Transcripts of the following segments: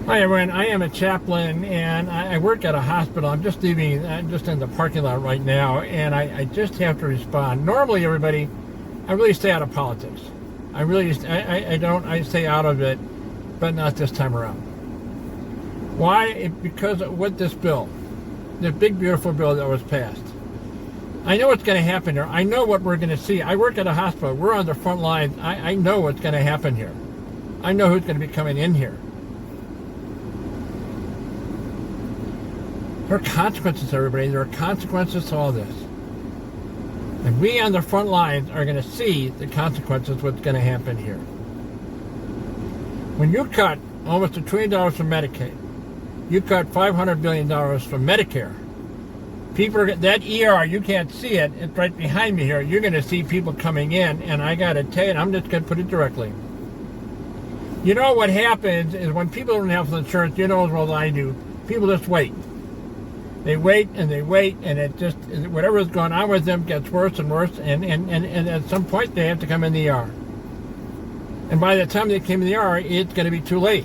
Hi everyone, I am a chaplain and I work at a hospital. I'm just leaving, I'm just in the parking lot right now, and I just have to respond. Normally, everybody, I really stay out of politics. I stay out of it, but not this time around. Why? Because with this bill, the big beautiful bill that was passed. I know what's going to happen here. I know what we're going to see. I work at a hospital. We're on the front lines. I know what's going to happen here. I know who's going to be coming in here. There are consequences, everybody. There are consequences to all this. And we on the front lines are going to see the consequences of what's going to happen here. When you cut almost $1 trillion from Medicaid, you cut $500 billion from Medicare, that ER, you can't see it, it's right behind me here. You're going to see people coming in, and I got to tell you, and I'm just going to put it directly. You know what happens is when people don't have health insurance, you know as well as I do, people just wait. They wait, and it just, whatever's going on with them gets worse and worse, and at some point they have to come in the ER. And by the time they came in the ER, it's going to be too late.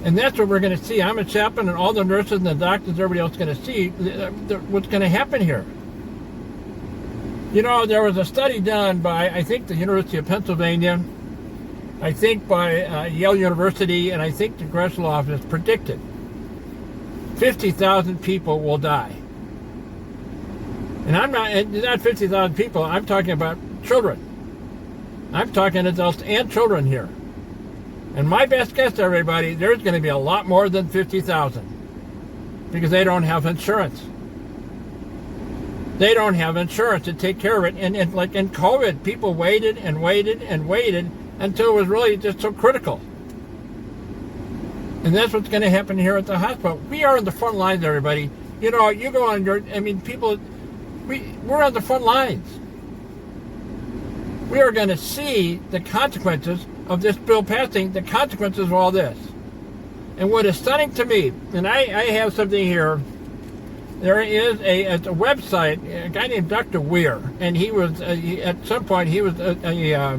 And that's what we're going to see. I'm a chaplain, and all the nurses and the doctors, everybody else is going to see what's going to happen here. You know, there was a study done by, I think, the University of Pennsylvania, I think by Yale University, and I think the Congressional Office predicted 50,000 people will die. And I'm not 50,000 people, I'm talking about children. I'm talking adults and children here. And my best guess, everybody, there's going to be a lot more than 50,000 because they don't have insurance. They don't have insurance to take care of it. And like in COVID, people waited and waited and waited until it was really just so critical. And that's what's going to happen here at the hospital. We are on the front lines, everybody. You know, you go on we're on the front lines. We are going to see the consequences of this bill passing, the consequences of all this. And what is stunning to me, and I have something here, there is a website, a guy named Dr. Weir, and he was, at some point, he was a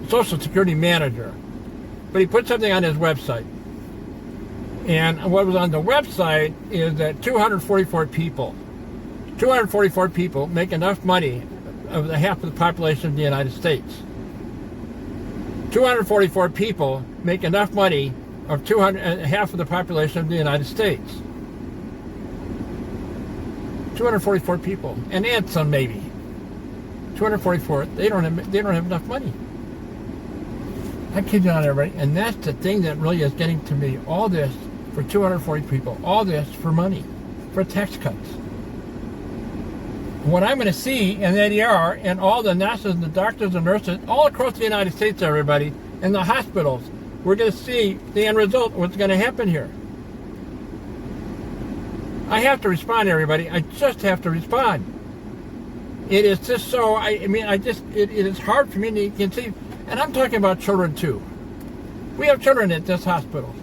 Social Security manager. But he put something on his website. And what was on the website is that 244 people make enough money of the half of the population of the United States. 244 people make enough money of half of the population of the United States. 244 people, and add some maybe. 244. They don't have enough money. I kid you not, everybody. And that's the thing that really is getting to me. All this for 240 people. All this for money, for tax cuts. What I'm going to see in that ER and all the nurses and the doctors and nurses all across the United States, everybody, in the hospitals, we're going to see the end result, what's going to happen here. I have to respond, everybody. I just have to respond. It is just so, it is hard for me to conceive. And I'm talking about children too. We have children at this hospital.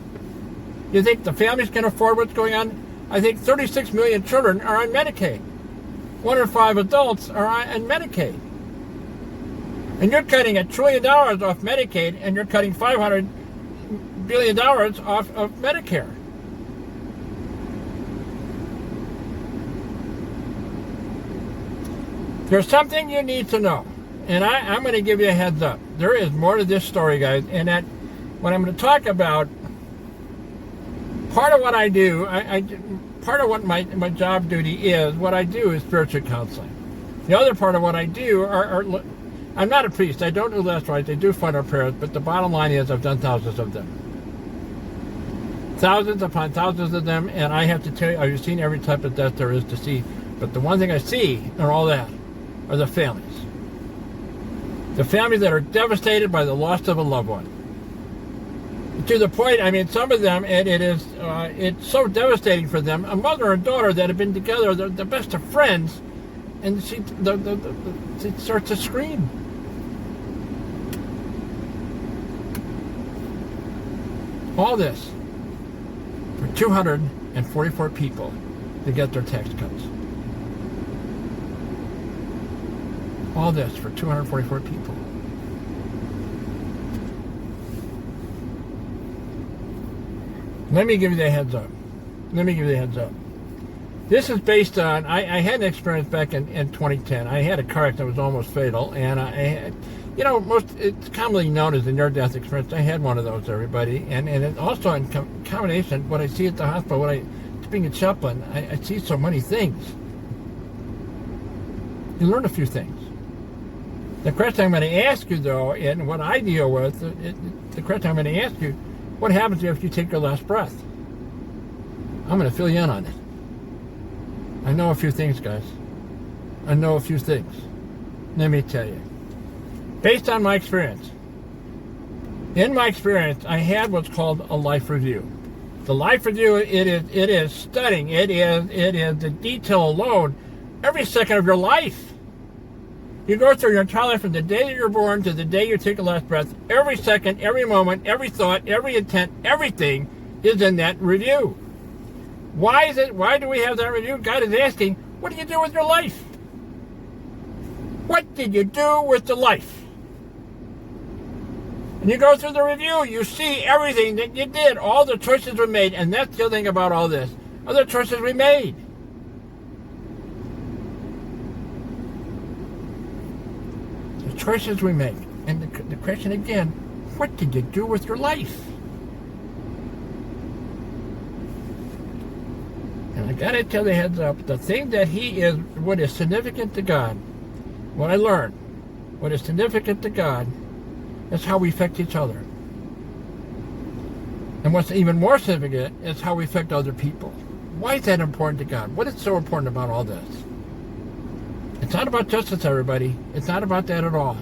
You think the families can afford what's going on? I think 36 million children are on Medicaid. 1 in 5 adults are on Medicaid. And you're cutting $1 trillion off Medicaid, and you're cutting $500 billion off of Medicare. There's something you need to know, and I'm going to give you a heads up. There is more to this story, guys, and that what I'm going to talk about, part of what I do, part of what my job duty is, what I do is spiritual counseling. The other part of what I do I'm not a priest. I don't do last rites. I do final prayers, but the bottom line is I've done thousands of them. Thousands upon thousands of them, and I have to tell you, I've seen every type of death there is to see. But the one thing I see in all that are the families. The families that are devastated by the loss of a loved one. To the point, some of them, it's so devastating for them. A mother and daughter that have been together, they're the best of friends, and she starts to scream. All this for 244 people to get their tax cuts. All this for 244 people. Let me give you the heads up. This is based on, I had an experience back in 2010. I had a car accident that was almost fatal, and I had, it's commonly known as a near-death experience. I had one of those, everybody, and it also in combination, what I see at the hospital, being a chaplain, I see so many things. You learn a few things. The question I'm going to ask you, though, and what I deal with, the question I'm going to ask you, what happens if you take your last breath? I'm going to fill you in on it. I know a few things, guys. I know a few things. Let me tell you. Based on my experience, in my experience, I had what's called a life review. The life review, it is studying. It is the detail alone every second of your life. You go through your entire life from the day that you're born to the day you take your last breath. Every second, every moment, every thought, every intent, everything is in that review. Why do we have that review? God is asking, what do you do with your life? What did you do with the life? And you go through the review, you see everything that you did, all the choices we made, and that's the other thing about all this. Other choices we made. The choices we make. And the question again, what did you do with your life? And I gotta tell you heads up, the thing that what is significant to God, what I learned, what is significant to God, is how we affect each other. And what's even more significant is how we affect other people. Why is that important to God? What is so important about all this? It's not about justice, everybody. It's not about that at all.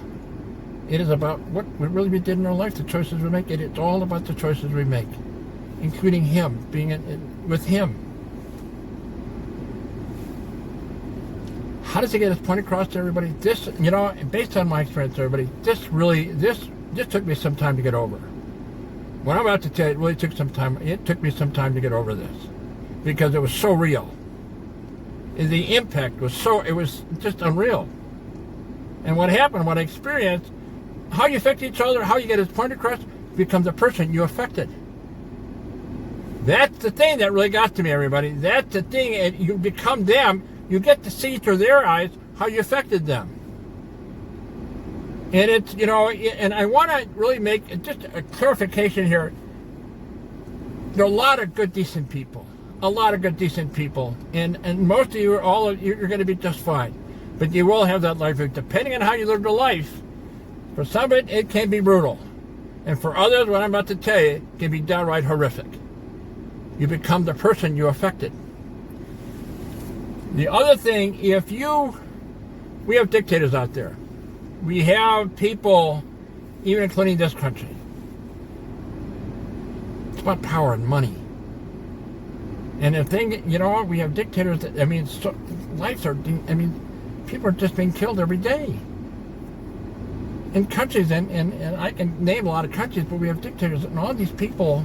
It is about what really we did in our life, the choices we make. It's all about the choices we make, including Him, being with Him. How does He get His point across to everybody? This, based on my experience, everybody, this took me some time to get over. What I'm about to tell you, it really took some time. It took me some time to get over this because it was so real. The impact was it was just unreal. And what happened, what I experienced, how you affect each other, how you get His point across, becomes the person you affected. That's the thing that really got to me, everybody. That's the thing. You become them. You get to see through their eyes how you affected them. And it's, and I want to really make just a clarification here. There are a lot of good, decent people. And most of you, you're going to be just fine. But you will have that life. Depending on how you live your life, for some of it can be brutal. And for others, what I'm about to tell you, can be downright horrific. You become the person you affected. The other thing, we have dictators out there. We have people, even including this country. It's about power and money. And the thing, we have dictators that, people are just being killed every day. In countries, and I can name a lot of countries, but we have dictators, and all these people,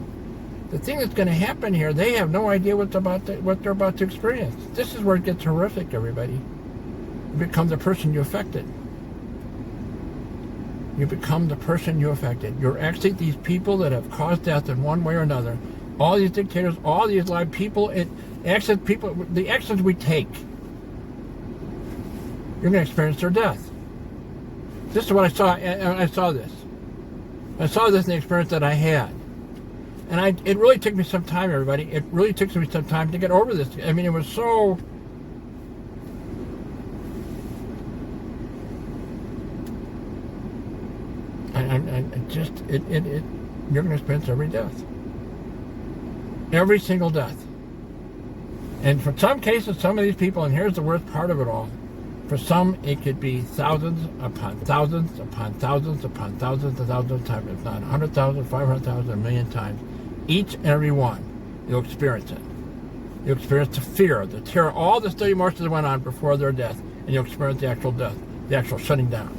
the thing that's going to happen here, they have no idea what they're about to experience. This is where it gets horrific, everybody. You become the person you affected. You become the person you affected. You're actually these people that have caused death in one way or another. All these dictators, all these live people, the actions we take, you're going to experience their death. This is what I saw, and I saw this. I saw this in the experience that I had. And it really took me some time, everybody. It really took me some time to get over this. It was so... you're going to experience every death. Every single death. And for some cases, some of these people, and here's the worst part of it all, for some, it could be thousands upon thousands upon thousands upon thousands and thousands of times, if not 100,000, 500,000, a million times. Each and every one, you'll experience it. You'll experience the fear, the terror, all the study emotions that went on before their death, and you'll experience the actual death, the actual shutting down.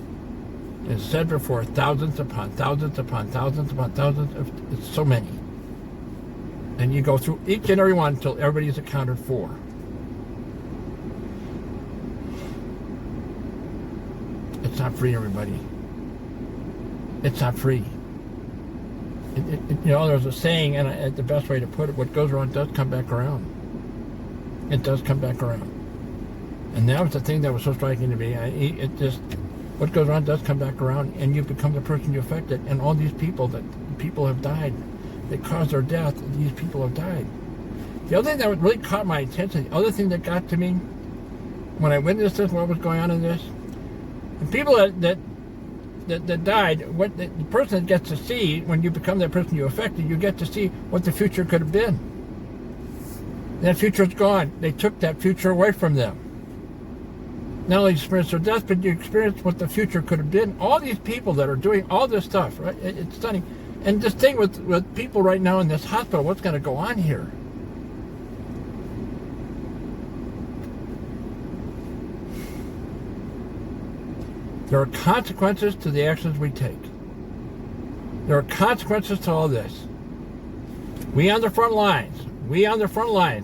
It's said before, thousands upon thousands upon thousands upon thousands, it's so many. And you go through each and every one until everybody is accounted for. It's not free, everybody. It's not free. there's a saying, and the best way to put it, what goes around does come back around. It does come back around. And that was the thing that was so striking to me. What goes around does come back around, and you become the person you affected. And all these people have died. They caused their death. These people have died. The other thing that really caught my attention, the other thing that got to me when I witnessed this, what was going on in this, the people that died, what the person gets to see when you become that person you affected, you get to see what the future could have been. That future's gone. They took that future away from them. Not only experience their death, but you experience what the future could have been. All these people that are doing all this stuff, right? It's stunning. And this thing with people right now in this hospital, what's going to go on here? There are consequences to the actions we take. There are consequences to all this. We on the front lines,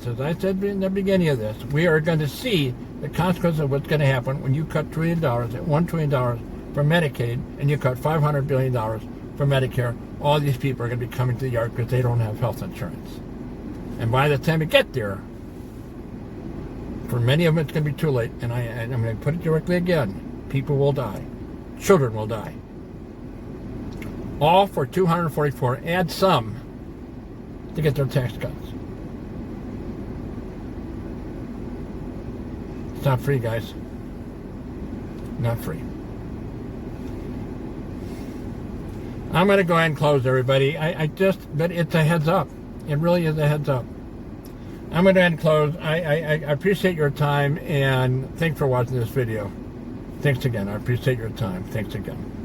as I said in the beginning of this, we are going to see the consequences of what's going to happen when you cut $1 trillion from Medicaid and you cut $500 billion from Medicare. All these people are going to be coming to the yard because they don't have health insurance. And by the time we get there, for many of them it's going to be too late. And I'm going to put it directly again. People will die. Children will die. All for $244. Add some to get their tax cuts. It's not free, guys. Not free. I'm going to go ahead and close, everybody. But it's a heads up. It really is a heads up. I'm going to go ahead and close. I appreciate your time, and thanks for watching this video. Thanks again. I appreciate your time. Thanks again.